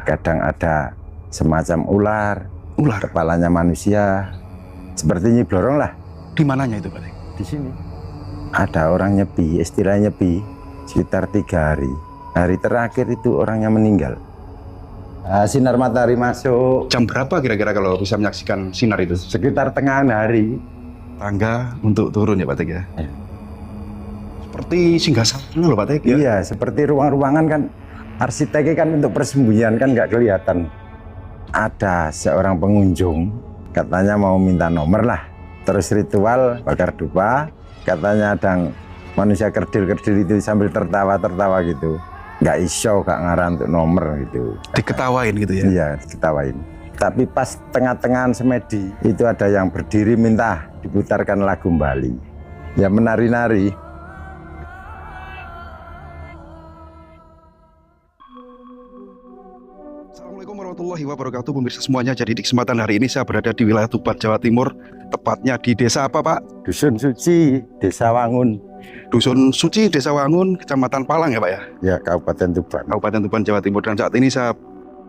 kadang ada semacam ular, kepalanya manusia, seperti Nyi Blorong lah. Di mananya itu Pak? Di sini ada orang nyepi, istilahnya nyepi, sekitar 3 hari. Hari terakhir itu orangnya meninggal. Sinar matahari masuk. Jam berapa kira-kira kalau bisa menyaksikan sinar itu? Sekitar tengah hari. Tangga untuk turun ya Pak Tek ya? Seperti singgasana loh Pak Tek ya? Iya, seperti ruang-ruangan kan. Arsiteknya kan untuk persembunyian kan nggak kelihatan. Ada seorang pengunjung, katanya mau minta nomor lah. Terus ritual bakar dupa, katanya ada manusia kerdil-kerdil itu sambil tertawa-tertawa gitu. Nggak iso, nggak ngarah untuk nomor gitu. Diketawain gitu ya? Iya, diketawain. Tapi pas tengah-tengahan semedi, itu ada yang berdiri minta diputarkan lagu Bali. Ya menari-nari. Assalamualaikum warahmatullahi wabarakatuh pemirsa semuanya. Jadi di kesempatan hari ini saya berada di wilayah Tuban, Jawa Timur. Tepatnya di desa apa Pak? Dusun Suci, Desa Wangun. Dusun Suci, Desa Wangun, Kecamatan Palang ya Pak ya? Ya, Kabupaten Tuban. Kabupaten Tuban, Jawa Timur. Dan saat ini saya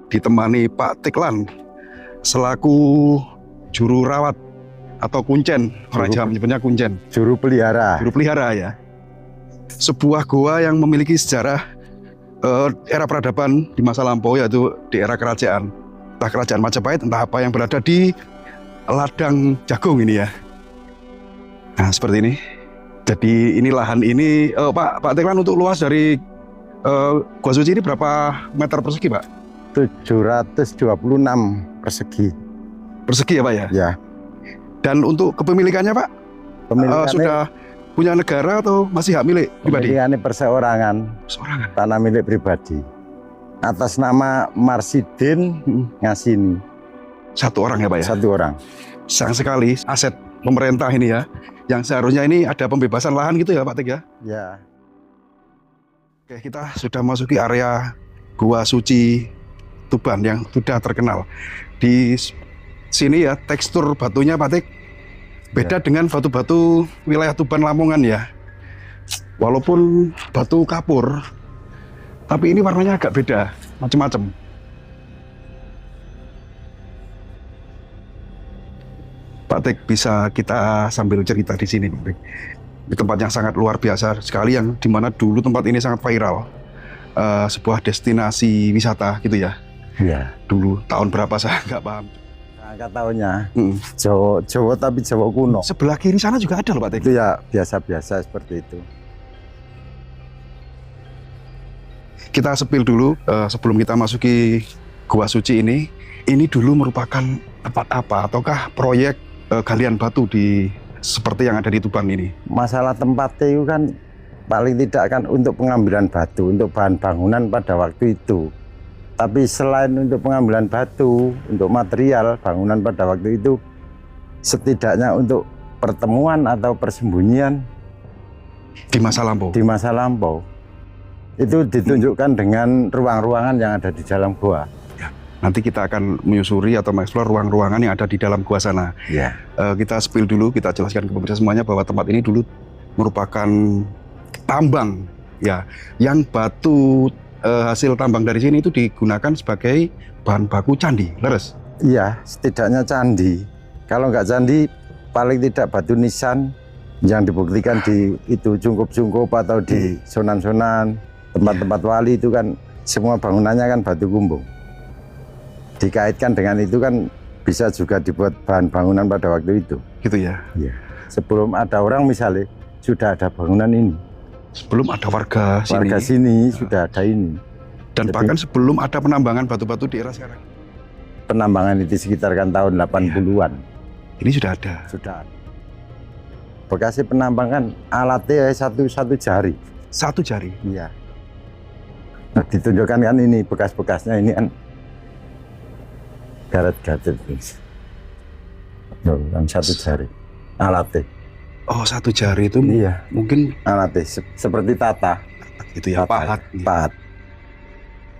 ditemani Pak Teklan selaku juru rawat atau kuncen. Orang Jawa menyebutnya kuncen. Juru pelihara. Juru pelihara ya. Sebuah goa yang memiliki sejarah era peradaban di masa lampau, yaitu di era kerajaan, entah kerajaan Majapahit, entah apa, yang berada di ladang jagung ini ya. Nah seperti ini. Jadi ini lahan ini, Pak Teklan, untuk luas dari Gua Suci ini berapa meter persegi Pak? 726 persegi. Persegi ya Pak ya? Ya. Dan untuk kepemilikannya Pak? Pemilikannya Sudah punya negara atau masih hak milik pribadi? Pemilikannya perseorangan. Perseorangan. Tanah milik pribadi. Atas nama Marsidin Ngasini. Satu orang ya Pak ya? Satu orang. Sayang sekali aset pemerintah ini ya, yang seharusnya ini ada pembebasan lahan gitu ya Pak Tek ya? Ya. Oke, kita sudah masuki area Gua Suci Tuban yang sudah terkenal. Di sini ya tekstur batunya Pak Tek beda dengan batu-batu wilayah Tuban Lamongan ya. Walaupun batu kapur, tapi ini warnanya agak beda, macam-macam. Pak Tek, bisa kita sambil cerita di sini Pak Tek. Di tempat yang sangat luar biasa sekali, yang dimana dulu tempat ini sangat viral. Sebuah destinasi wisata gitu ya. Iya. Dulu tahun berapa saya nggak paham. Angka tahunnya. Jawa tapi Jawa kuno. Sebelah kiri sana juga ada loh Pak Tek. Itu ya biasa-biasa seperti itu. Kita sepil dulu sebelum kita masuki Gua Suci ini. Ini dulu merupakan tempat apa? Ataukah proyek galian batu di seperti yang ada di Tuban ini? Masalah tempatnya itu kan paling tidak kan untuk pengambilan batu, untuk bahan bangunan pada waktu itu. Tapi selain untuk pengambilan batu, untuk material bangunan pada waktu itu, setidaknya untuk pertemuan atau persembunyian Di masa lampau? di masa lampau. Itu ditunjukkan dengan ruang-ruangan yang ada di dalam gua. Nanti kita akan menyusuri atau mengeksplor ruang-ruangan yang ada di dalam gua sana. Ya. Kita spill dulu, kita jelaskan ke pemirsa semuanya bahwa tempat ini dulu merupakan tambang ya, yang batu hasil tambang dari sini itu digunakan sebagai bahan baku candi, leres? Iya, setidaknya candi. Kalau nggak candi, paling tidak batu nisan yang dibuktikan di itu cungkup-cungkup atau di sunan-sunan, tempat-tempat wali itu kan semua bangunannya kan batu kumbung. Dikaitkan dengan itu kan bisa juga dibuat bahan bangunan pada waktu itu. Gitu ya? Iya. Sebelum ada orang misalnya, sudah ada bangunan ini. Sebelum ada warga sini. Warga sini sudah ada ini. Dan Jadi, bahkan sebelum ada penambangan batu-batu di era sekarang. penambangan itu sekitar kan tahun 80-an. Ini sudah ada. Sudah. Bekasi penambangan alatnya satu jari. Satu jari? Iya. Nah, ditunjukkan kan ini bekas-bekasnya ini kan garet-garet. Kan satu jari alatnya. Oh, satu jari itu Iya. mungkin Alatnya seperti tata. itu ya, Tata, pahat. pahat.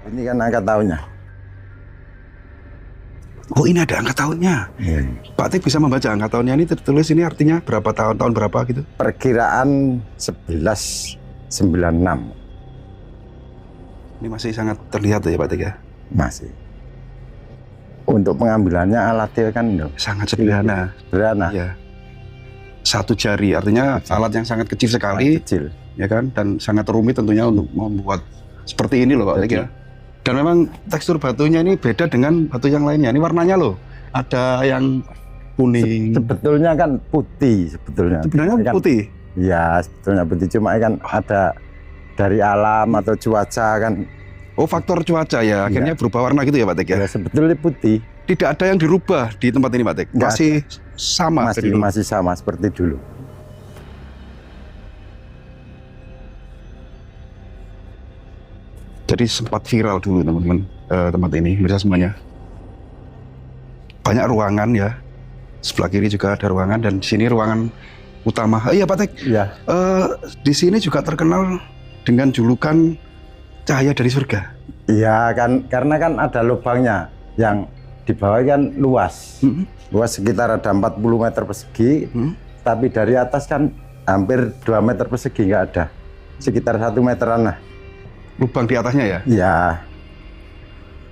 Ini kan angka tahunnya. Oh, ini ada angka tahunnya. Iya. Pak Tek bisa membaca angka tahunnya ini tertulis ini artinya berapa tahun berapa gitu? Perkiraan 1196 Ini masih sangat terlihat ya Pak Tek ya? masih. untuk pengambilannya alatnya kan sangat sederhana. sederhana, Ya. Satu jari, artinya alat yang sangat kecil sekali, kecil. ya kan, dan sangat rumit tentunya untuk membuat seperti ini loh Pak Tek ya. Dan memang tekstur batunya ini beda dengan batu yang lainnya. Ini warnanya loh, ada yang kuning. Sebetulnya kan putih sebetulnya. Sebenarnya Kan- putih. Ya sebetulnya putih, cuma kan ada dari alam atau cuaca kan. Oh, faktor cuaca ya, akhirnya berubah warna gitu ya Pak Tek ya. Ya sebetulnya putih, Tidak ada yang dirubah di tempat ini Pak Tek. Nggak Masih sama dari dulu. masih sama seperti dulu. Jadi sempat viral dulu teman-teman tempat ini, bisa semuanya. Banyak ruangan ya. Sebelah kiri juga ada ruangan dan di sini ruangan utama. Iya Pak Tek, Ya, di sini juga terkenal dengan julukan cahaya dari surga. iya kan, karena kan ada lubangnya yang di bawah kan luas. Luas sekitar ada 40 meter persegi, tapi dari atas kan hampir 2 meter persegi nggak ada. Sekitar 1 meteran lah. Lubang di atasnya ya. Ya,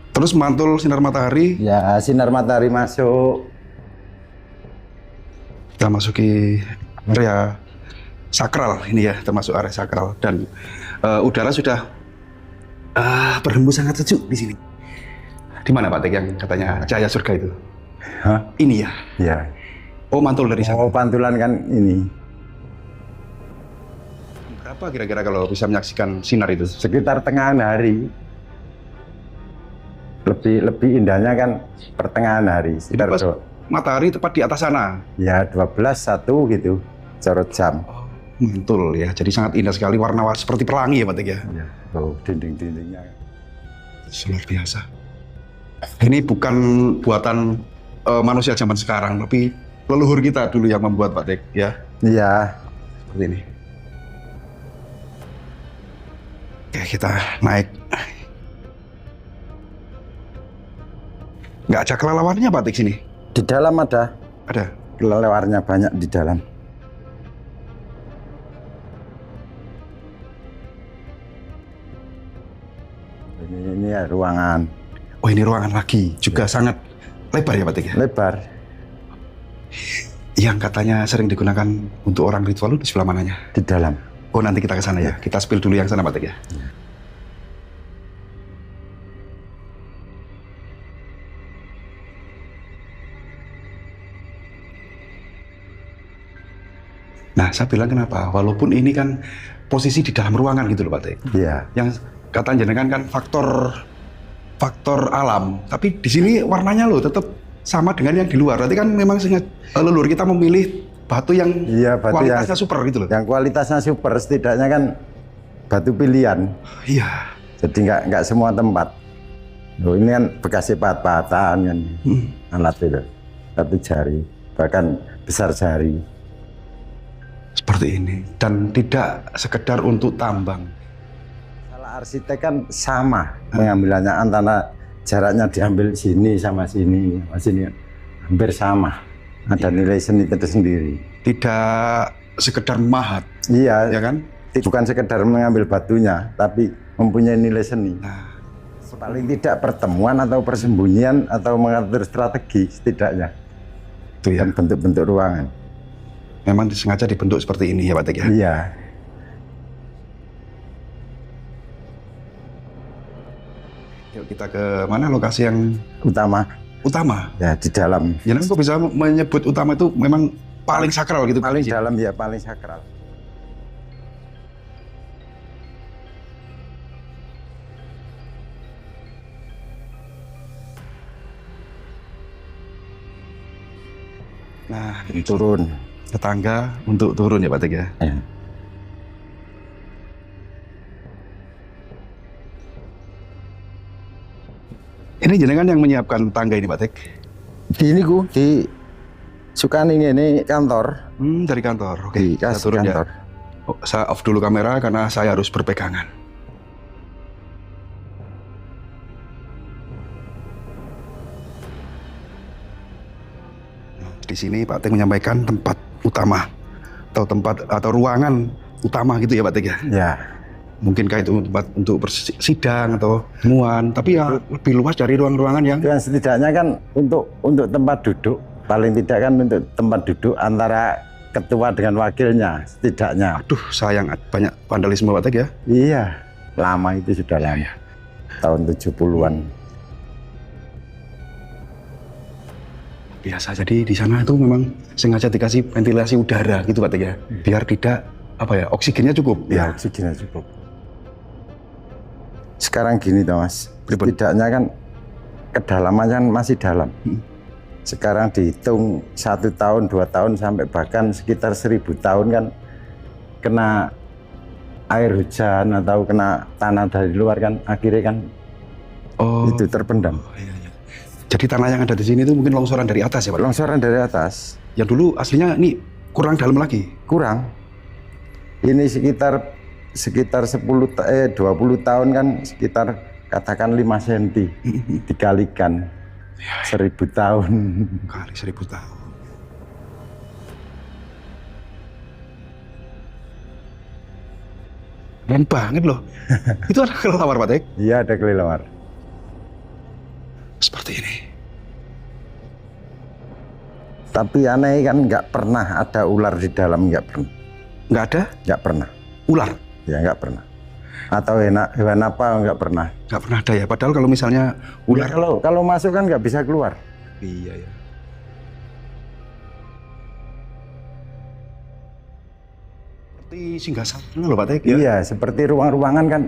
Terus mantul sinar matahari. ya sinar matahari masuk. Kita masuki area sakral ini ya, termasuk area sakral dan udara sudah berhembus sangat sejuk di sini. Di mana Pak Tek yang katanya cahaya surga itu? Hah? Ini ya. Ya. Oh, mantul dari sana. Oh, pantulan kan ini. Berapa kira-kira kalau bisa menyaksikan sinar itu? Sekitar tengah hari. Lebih indahnya kan pertengahan hari. Jadi Sekitar pas matahari tepat di atas sana. ya 12-1 gitu. Corot jam. Mantul ya. Jadi sangat indah sekali, warna seperti pelangi ya Pak Tek ya. Ya. Oh, dinding-dindingnya. Luar biasa. Ini bukan buatan manusia zaman sekarang, tapi leluhur kita dulu yang membuat Pak Tek ya. Iya. Seperti ini. Oke, kita naik. Nggak ada kelelewannya Pak Tek sini? Di dalam ada Ada. kelelewarnya banyak di dalam. Ini ya ruangan Oh, ini ruangan lagi. Juga sangat lebar ya Pak Tek ya? lebar. Yang katanya sering digunakan untuk orang ritual di sebelah mananya? Di dalam. Oh, nanti kita ke sana ya. Kita spill dulu yang sana Pak Tek ya. Nah, saya bilang kenapa? Walaupun ini kan posisi di dalam ruangan gitu loh Pak Tek. Iya. Yang kata jenengan kan faktor alam, tapi di sini warnanya loh tetap sama dengan yang di luar. Berarti kan memang leluhur kita memilih batu yang Iya, batu kualitasnya yang, super gitu loh. yang kualitasnya super, setidaknya kan batu pilihan. Iya. Jadi nggak semua tempat. Loh, ini kan bekas pahat-pahatan kan, alat itu. Satu jari, bahkan besar jari. Seperti ini. Dan tidak sekedar untuk tambang. Salah arsitek kan sama pengambilannya, antara jaraknya diambil sini sama sini hampir sama. Ada nilai seni tersendiri. Tidak sekedar mahat, Iya, ya kan? bukan sekedar mengambil batunya, tapi mempunyai nilai seni. Nah, Paling tidak pertemuan atau persembunyian atau mengatur strategi setidaknya. itu ya. Dan bentuk-bentuk ruangan. Memang disengaja dibentuk seperti ini ya Pak Tek ya. Iya. Yuk kita ke mana lokasi yang Utama utama? ya di dalam. Jangan kok bisa menyebut utama itu memang paling sakral gitu. Paling dalam ya paling sakral. Nah, Ini turun. tetangga untuk turun ya Pak Tek ya. Ya. Ini jenengan yang menyiapkan tangga ini Pak Tek? Di ini di Sukani ini kantor. Dari kantor. Oke, Di kita kas turun kantor. ya. Oh, saya off dulu kamera karena saya harus berpegangan. Nah, di sini Pak Tek menyampaikan tempat utama atau tempat atau ruangan utama gitu ya Pak Tek ya. Ya. mungkinkah itu tempat untuk sidang atau temuan, tapi ya lebih luas dari ruang-ruangan yang Itu kan setidaknya kan untuk tempat duduk, paling tidak kan untuk tempat duduk antara ketua dengan wakilnya setidaknya. aduh sayang banyak vandalisme Pak Tek ya. Iya, lama itu sudah lama. Tahun 70-an. Biasa, jadi di sana itu memang sengaja dikasih ventilasi udara gitu Pak Tek ya, biar tidak oksigennya cukup. Ya, oksigennya cukup. Sekarang gini Thomas, Pripun? setidaknya kan kedalamannya kan masih dalam. Sekarang dihitung 1 tahun, 2 tahun sampai bahkan sekitar 1000 tahun kan kena air hujan atau kena tanah dari luar kan akhirnya kan itu terpendam. Iya. Jadi tanah yang ada di sini itu mungkin longsoran dari atas ya Pak? Longsoran dari atas. Ya dulu aslinya ini kurang dalam lagi. Kurang. Ini sekitar 20 tahun kan sekitar katakan 5 cm dikalikan 1000 tahun. Kali 1000 tahun. Keren banget loh. Itu ada kelelawar Pak Tek? Iya, ada kelelawar. Seperti ini. Tapi aneh kan nggak pernah ada ular di dalam, nggak pernah. Nggak ada Nggak pernah. ular? Ya nggak pernah. Atau hewan apa nggak pernah. Nggak pernah ada ya? Padahal kalau misalnya Ya, ular... kalau masuk kan nggak bisa keluar. Iya ya. Seperti singgasana loh Pak Tek ya? Iya, seperti ruang-ruangan kan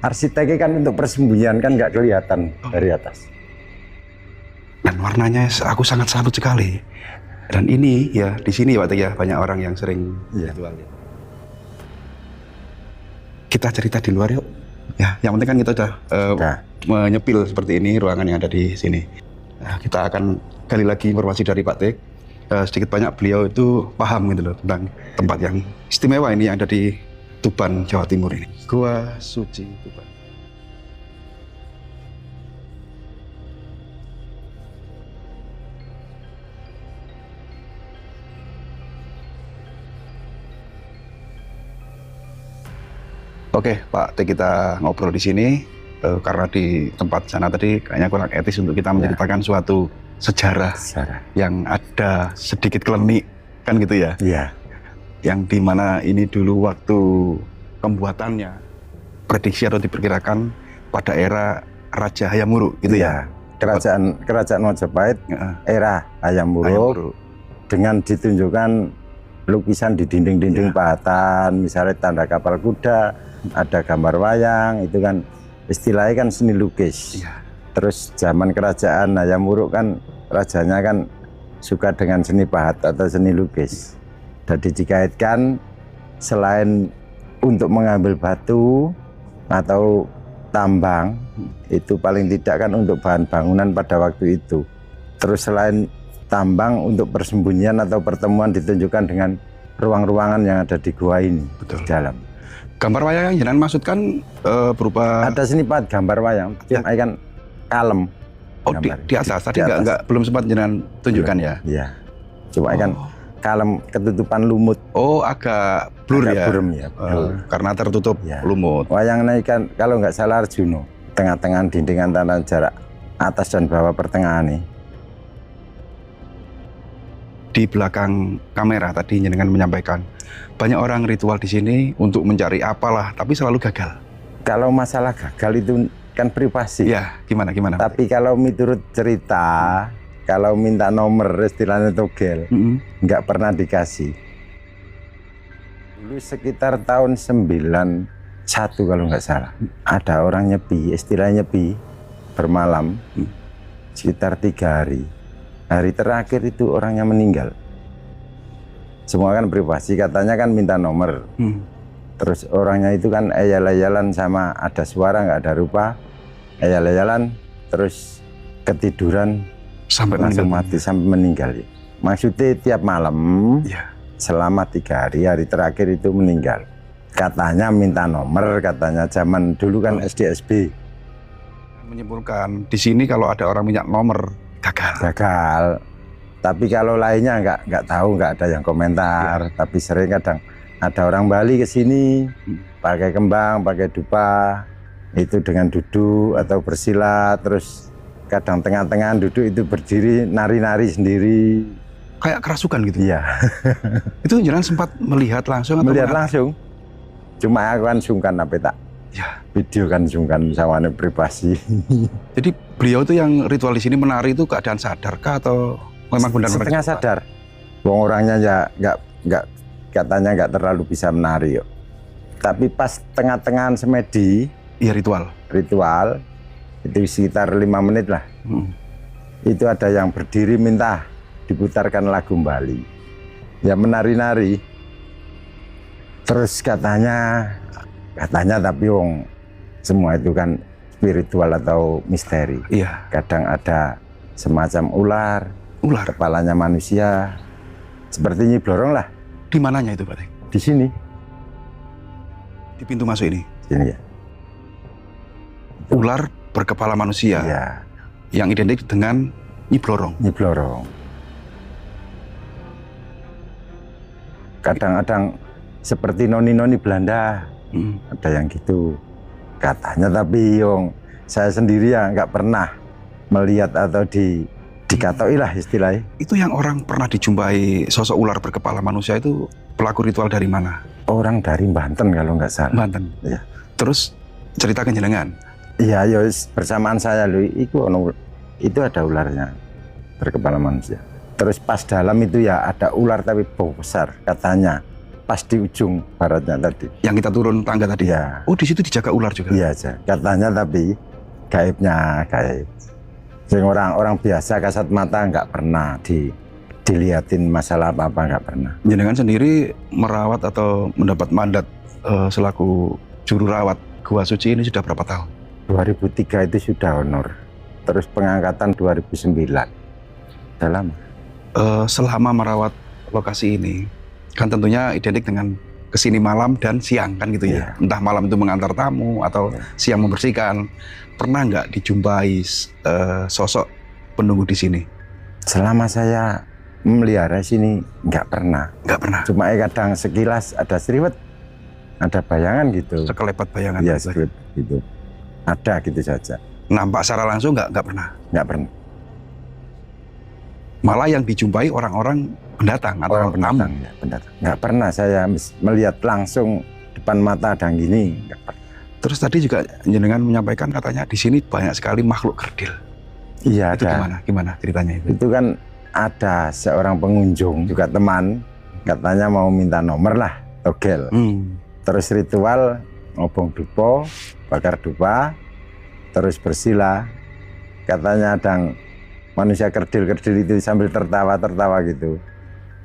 arsiteknya kan untuk persembunyian kan nggak kelihatan dari atas. Dan warnanya aku sangat salut sekali. Dan ini ya di sini Pak Tek ya banyak orang yang sering Iya. jual ya. Kita cerita di luar yuk. Ya, yang penting kan kita udah Nah, menyepil seperti ini ruangan yang ada di sini. Nah, kita akan gali lagi informasi dari Pak Tek. Sedikit banyak beliau itu paham gitu loh tentang tempat yang istimewa ini yang ada di Tuban, Jawa Timur ini. Gua Suci Tuban. Oke, Pak Tek, kita ngobrol di sini karena di tempat sana tadi kayaknya kurang etis untuk kita menceritakan suatu sejarah sejarah. yang ada sedikit klenik kan gitu ya. Iya. Yang dimana ini dulu waktu pembuatannya prediksi atau diperkirakan pada era Raja Hayam Wuruk gitu ya. Kerajaan Majapahit Heeh. era Hayam Hayam Wuruk Wuruk. dengan ditunjukkan lukisan di dinding-dinding pahatan, misalnya tanda kapal kuda, ada gambar wayang, itu kan istilahnya kan seni lukis. Iya. Terus zaman kerajaan Hayam Wuruk kan rajanya kan suka dengan seni pahat atau seni lukis. Jadi dikaitkan selain untuk mengambil batu atau tambang, itu paling tidak kan untuk bahan bangunan pada waktu itu. Terus selain tambang untuk persembunyian atau pertemuan ditunjukkan dengan ruang-ruangan yang ada di gua ini. Betul. Di dalam. Gambar wayang yang jenengan maksudkan berupa Ada seni pahat gambar wayang, Ya. kan kalem. oh di, gambar. di atas tadi Di atas. nggak belum sempat jenengan tunjukkan ya. Iya. Coba kan kalem ketutupan lumut. Oh, agak blur agak ya. burem ya. Blur. Karena tertutup Ya. lumut. Wayang naikan kalau nggak salah Arjuno, tengah-tengah dinding antara jarak atas dan bawah pertengahan nih. Di belakang kamera tadi jenengan menyampaikan banyak orang ritual di sini untuk mencari apalah, tapi selalu gagal. Kalau masalah gagal itu kan privasi. Ya, gimana? Tapi kalau menurut cerita, kalau minta nomor istilahnya togel, nggak pernah dikasih. Dulu sekitar tahun 91 kalau nggak salah, ada orang nyepi, istilahnya nyepi, bermalam, sekitar 3 hari. Hari terakhir itu orangnya meninggal. Semua kan privasi, katanya kan minta nomor. Terus orangnya itu kan eyal-eyalan sama ada suara nggak ada rupa, eyal-eyalan, terus ketiduran Sampai langsung meninggal. mati sampai meninggal. Maksudnya tiap malam Ya. selama 3 hari, hari terakhir itu meninggal. Katanya minta nomor, katanya zaman dulu kan SDSB. Menyimpulkan di sini kalau ada orang minta nomor gagal. Gagal. Tapi kalau lainnya nggak tahu, nggak ada yang komentar. Tapi sering kadang Ada orang Bali ke sini pakai kembang, pakai dupa, itu dengan duduk atau bersila, terus kadang tengah-tengah duduk itu berdiri nari-nari sendiri. Kayak kerasukan gitu. Iya, Itu jenengan sempat melihat langsung atau melihat mengamati? langsung. Cuma aku kan sungkan apa tak Ya. video kan sungkan sawane privasi. Jadi beliau itu yang ritual di sini menari itu keadaan sadarkah atau memang benar-benar Setengah sadar. Wong orangnya ya nggak katanya nggak terlalu bisa menari yuk. Tapi pas tengah-tengahan semedi Iya ritual. ritual itu sekitar 5 menit lah. Itu ada yang berdiri minta diputarkan lagu Bali. Ya menari-nari. Terus katanya tapi wong semua itu kan spiritual atau misteri. Iya. Kadang ada semacam ular, Ular. kepalanya manusia, seperti Nyi Blorong lah. Di mananya itu Pak Teng? Di sini, Di pintu masuk ini. sini ya. Ular berkepala manusia Iya, yang identik dengan Nyi Blorong. Nyi Blorong. Kadang-kadang seperti noni-noni Belanda, ada yang gitu katanya. Tapi Yong, saya sendiri ya nggak pernah melihat atau dikatoi lah istilahnya. Itu yang orang pernah dijumpai sosok ular berkepala manusia itu pelaku ritual dari mana? Orang dari Banten kalau nggak salah. Banten. Iya. Terus ceritakan jenengan. Iya, bersamaan saya lu, itu ada ularnya berkepala manusia. Terus pas dalam itu ya ada ular tapi bau besar katanya. Pas di ujung baratnya tadi. Yang kita turun tangga tadi. Iya. Oh di situ dijaga ular juga. Iya aja. Katanya tapi gaibnya gaib. Sing orang biasa kasat mata nggak pernah dilihatin masalah apa-apa, nggak pernah. Jenengan sendiri merawat atau mendapat mandat selaku juru rawat Gua Suci ini sudah berapa tahun? 2003 itu sudah honor. Terus pengangkatan 2009. Sudah lama. Selama merawat lokasi ini, kan tentunya identik dengan kesini malam dan siang kan gitu ya. Iya. Entah malam itu mengantar tamu atau siang membersihkan. Pernah nggak dijumpai sosok penunggu di sini? Selama saya memelihara sini nggak pernah. Nggak pernah. Cuma kadang sekilas ada seriwet, ada bayangan gitu. Sekelebat bayangan. Iya, seriwet gitu. Ada gitu saja. Nampak secara langsung nggak pernah. Nggak pernah. Malah yang dijumpai orang-orang pendatang atau Orang tamu. pendatang, ya, pendatang. Nggak pernah saya melihat langsung depan mata ada yang gini. Nggak pernah. Terus tadi juga jenengan menyampaikan katanya di sini banyak sekali makhluk kerdil. Iya, Itu ada. gimana ceritanya itu? Itu kan ada seorang pengunjung juga teman, katanya mau minta nomor lah, togel. Terus ritual ngobong dupo, bakar dupa, terus bersila. Katanya ada manusia kerdil-kerdil itu sambil tertawa-tertawa gitu.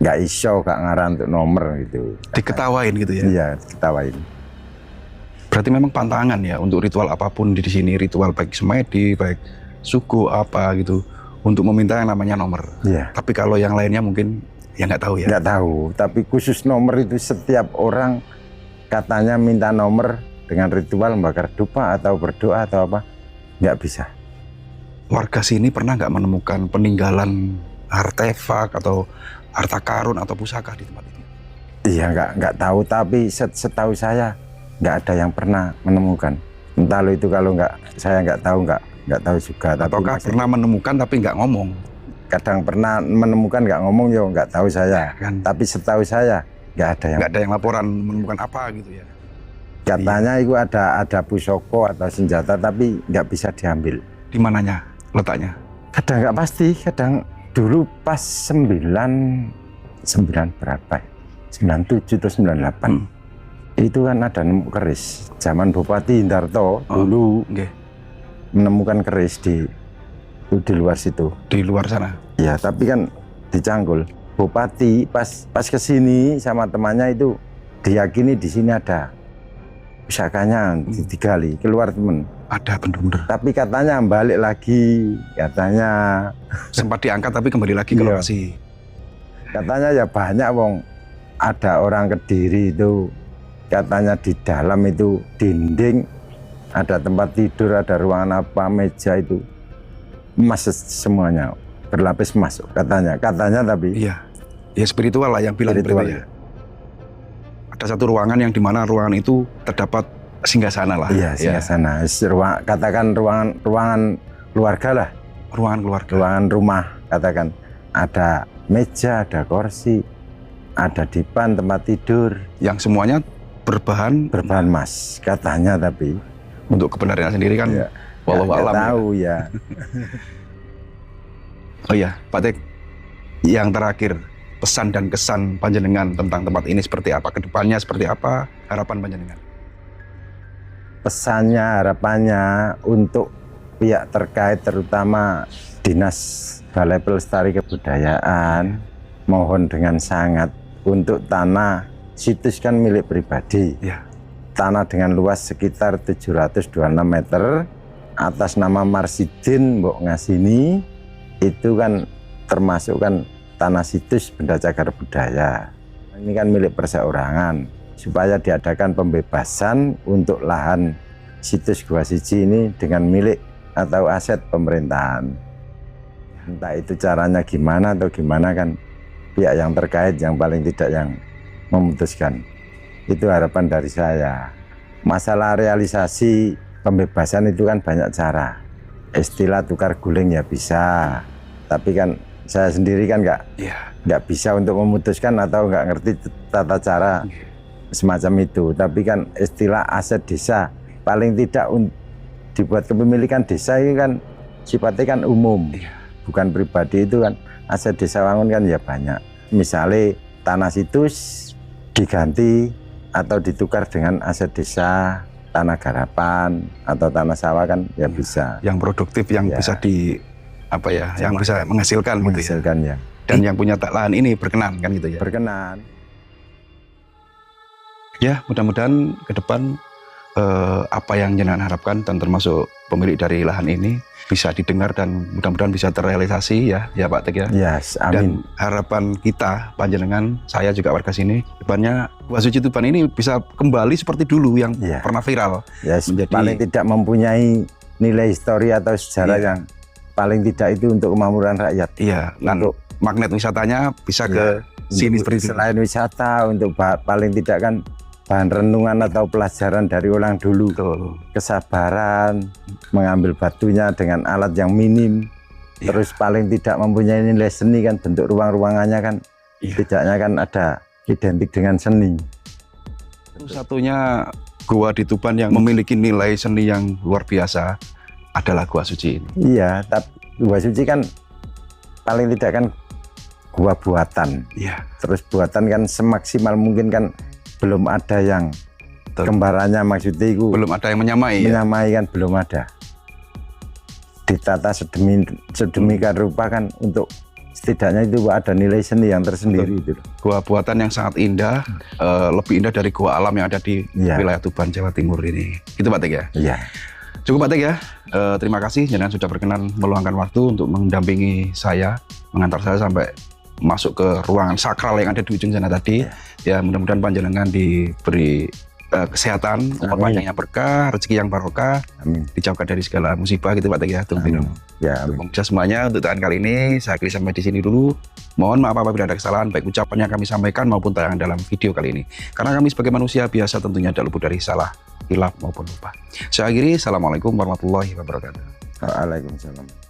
Nggak iso, nggak ngarang untuk nomor gitu. Diketawain gitu ya. Iya, ketawain. Berarti memang pantangan ya untuk ritual apapun di sini, ritual baik semedi, baik suku apa gitu, untuk meminta yang namanya nomor. Iya. Tapi kalau yang lainnya mungkin ya nggak tahu ya. Nggak tahu, tapi khusus nomor itu setiap orang katanya minta nomor dengan ritual membakar dupa atau berdoa atau apa, nggak bisa. Warga sini pernah nggak menemukan peninggalan artefak atau harta karun atau pusaka di tempat ini? Iya, nggak tahu, tapi setahu saya nggak ada yang pernah menemukan. Entah lo itu kalau saya nggak tahu juga. Tapi Ataukah masih- pernah menemukan tapi nggak ngomong? kadang pernah menemukan nggak ngomong, yo nggak tahu saya. Kan Tapi setahu saya nggak ada yang nggak ada yang laporan menemukan apa gitu ya. katanya itu ada pusoko atau senjata tapi nggak bisa diambil. Di mananya letaknya? Kadang nggak pasti, kadang dulu pas 9 berapa ya? 97 atau 98 itu kan ada nemu keris zaman Bupati Indarto dulu Oke. menemukan keris di luar situ. Di luar sana. Ya, tapi kan dicanggul. Bupati pas kesini sama temannya itu diyakini di sini ada pusakanya, digali keluar temen. Ada bener-bener. Tapi katanya balik lagi, katanya Sempat diangkat tapi kembali lagi ke Iya. lokasi. katanya ya banyak wong, ada orang Kediri itu katanya di dalam itu dinding ada tempat tidur, ada ruangan apa, meja itu emas semuanya, berlapis emas katanya tapi Iya. Ya spiritual lah yang bilang Spiritual, berarti ya. ada satu ruangan yang dimana ruangan itu terdapat singgasana lah. Iya, singgasana. Katakan ruangan keluarga lah. Ruangan keluarga. Ruangan rumah, katakan. Ada meja, ada kursi, ada dipan, tempat tidur. Yang semuanya berbahan emas, katanya, tapi untuk kebenarannya sendiri kan ya, wallahu alam. Tahu ya. Oh iya, Pak Tek, yang terakhir, pesan dan kesan panjenengan tentang tempat ini seperti apa? Kedepannya seperti apa? Harapan panjenengan? Pesannya, harapannya untuk pihak terkait, terutama Dinas Balai Pelestari Kebudayaan, mohon dengan sangat untuk tanah situs kan milik pribadi. Ya. Tanah dengan luas sekitar 726 meter atas nama Marsidin Mbok Ngasini, itu kan termasuk kan tanah situs benda cagar budaya. Ini kan milik perseorangan, supaya diadakan pembebasan untuk lahan situs Gua Siji ini dengan milik atau aset pemerintahan. Entah itu caranya gimana atau gimana, kan pihak yang terkait yang paling tidak yang memutuskan. Itu harapan dari saya. Masalah realisasi pembebasan itu kan banyak cara. Istilah tukar guling ya bisa, tapi kan saya sendiri kan nggak bisa untuk memutuskan atau nggak ngerti tata cara semacam itu. Tapi kan istilah aset desa paling tidak dibuat kepemilikan desa itu kan sifatnya kan umum, bukan pribadi. Itu kan aset desa Wangun kan ya banyak. Misalnya tanah situs diganti atau ditukar dengan aset desa, tanah garapan atau tanah sawah kan ya bisa. Yang produktif, yang bisa yang bisa menghasilkan gitu ya. Dan yang punya lahan ini berkenan kan gitu ya. Berkenan. Ya, mudah-mudahan ke depan apa yang jenengan harapkan dan termasuk pemilik dari lahan ini bisa didengar dan mudah-mudahan bisa terrealisasi ya Pak Tek ya. Yes, amin. Dan harapan kita, panjenengan, saya juga warga sini, depannya Gua Suci Tuban ini bisa kembali seperti dulu yang pernah viral. Yes, paling tidak mempunyai nilai histori atau sejarah yang paling tidak itu untuk kemakmuran rakyat. Iya, untuk magnet wisatanya bisa ke sini seperti itu. Selain wisata, untuk paling tidak kan bahan renungan atau pelajaran dari orang dulu. Betul. Kesabaran, mengambil batunya dengan alat yang minim. Terus paling tidak mempunyai nilai seni kan, bentuk ruang-ruangannya kan tidaknya kan ada identik dengan seni. Satu-satunya gua di Tuban yang memiliki nilai seni yang luar biasa adalah Gua Suci ini. Iya, tapi Gua Suci kan paling tidak kan gua buatan. Iya. Terus buatan kan semaksimal mungkin kan belum ada yang kembarannya, maksudnya itu belum ada yang menyamai. Kan belum ada. Ditata sedemikian rupa kan untuk setidaknya itu ada nilai seni yang tersendiri itu. Gua buatan yang sangat indah, lebih indah dari gua alam yang ada di wilayah Tuban, Jawa Timur ini. Itu Pak Tek ya? Iya. Cukup Pak Tek ya. Terima kasih jenengan sudah berkenan meluangkan waktu untuk mendampingi saya, mengantar saya sampai masuk ke ruangan sakral yang ada di ujung sana tadi. Ya, mudah-mudahan panjenengan diberi kesehatan, umur panjang yang berkah, rezeki yang barokah, dijauhkan dari segala musibah gitu Pak Tek ya. Pemirsa semuanya, untuk tayangan kali ini saya akhiri sampai di sini dulu. Mohon maaf apabila ada kesalahan, baik ucapan yang kami sampaikan maupun tayangan dalam video kali ini. Karena kami sebagai manusia biasa tentunya tidak luput dari salah, hilaf maupun lupa. Saya akhiri, Assalamualaikum warahmatullahi wabarakatuh. Waalaikumsalam.